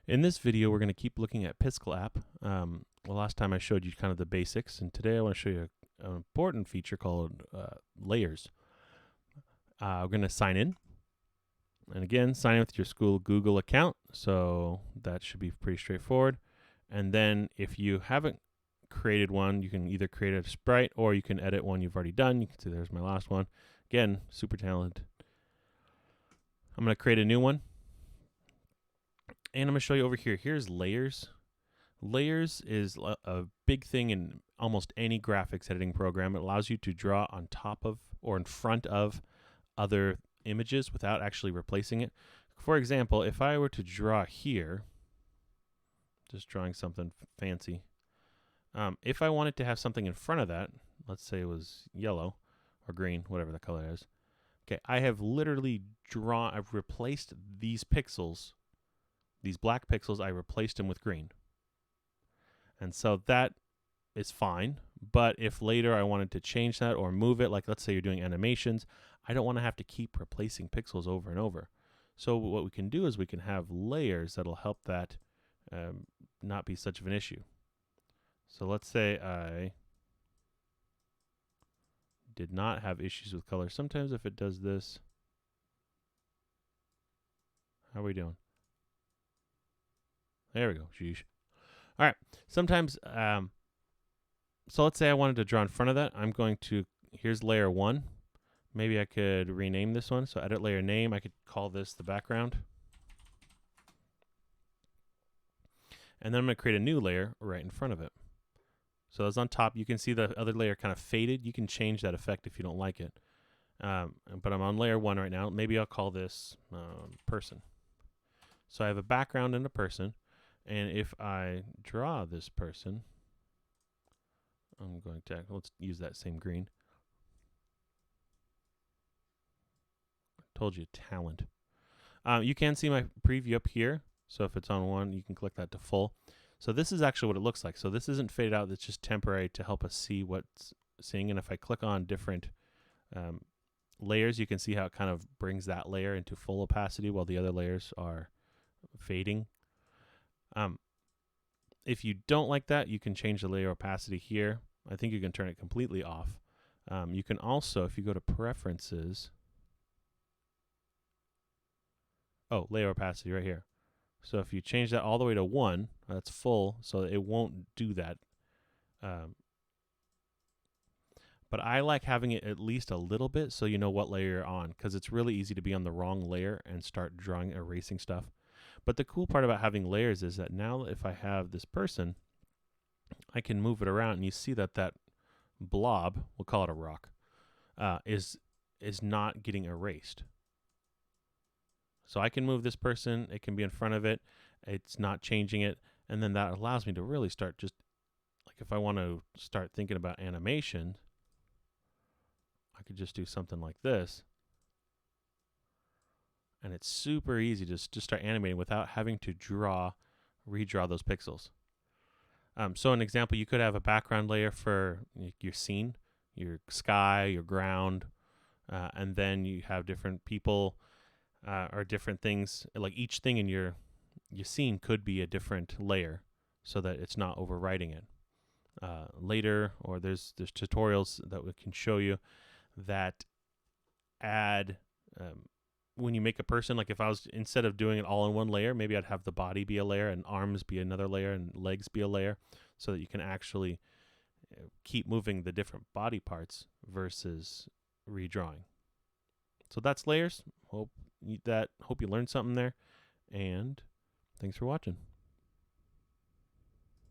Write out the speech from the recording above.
In this video, we're going to keep looking at Piskel app. The last time I showed you kind of the basics, and today I want to show you an important feature called layers. We're going to sign in. And again, sign in with your school Google account. So that should be pretty straightforward. And then if you haven't created one, you can either create a sprite or you can edit one you've already done. You can see there's my last one. Again, super talented. I'm going to create a new one. And I'm going to show you over here. Here's layers. Layers is a big thing in almost any graphics editing program. It allows you to draw on top of or in front of other images without actually replacing it. For example, if I were to draw here, just drawing something fancy, if I wanted to have something in front of that, let's say it was yellow or green, whatever the color is. Okay, I have literally I've replaced these pixels, these black pixels, I replaced them with green. And so that is fine. But if later I wanted to change that or move it, like let's say you're doing animations, I don't want to have to keep replacing pixels over and over. So what we can do is we can have layers that'll help that not be such of an issue. So let's say I did not have issues with color. Sometimes if it does this, how are we doing? There we go. Sheesh. All right. Sometimes, so let's say I wanted to draw in front of that. I'm going to, here's layer 1. Maybe I could rename this one. So edit layer name. I could call this the background. And then I'm going to create a new layer right in front of it. So it's on top. You can see the other layer kind of faded. You can change that effect if you don't like it. But I'm on layer 1 right now. Maybe I'll call this person. So I have a background and a person. And if I draw this person, I'm going to, let's use that same green. Told you, talent. You can see my preview up here. So if it's on 1, you can click that to full. So this is actually what it looks like. So this isn't faded out. It's just temporary to help us see what's seeing. And if I click on different layers, you can see how it kind of brings that layer into full opacity while the other layers are fading. If you don't like that, you can change the layer opacity here. I think you can turn it completely off. You can also, if you go to preferences, layer opacity right here. So if you change that all the way to 1, that's full, so it won't do that. But I like having it at least a little bit so you know what layer you're on, because it's really easy to be on the wrong layer and start erasing stuff. But the cool part about having layers is that now if I have this person, I can move it around, and you see that that blob, we'll call it a rock, is not getting erased. So I can move this person, it can be in front of it, it's not changing it, and then that allows me to really start just, like if I want to start thinking about animation, I could just do something like this. And it's super easy to just start animating without having to redraw those pixels. So an example, you could have a background layer for your scene, your sky, your ground, and then you have different people or different things. Like each thing in your scene could be a different layer so that it's not overwriting it. Later, or there's tutorials that we can show you that add when you make a person, like if I was, instead of doing it all in one layer, maybe I'd have the body be a layer and arms be another layer and legs be a layer, so that you can actually keep moving the different body parts versus redrawing. So that's layers. Hope you learned something there, and thanks for watching.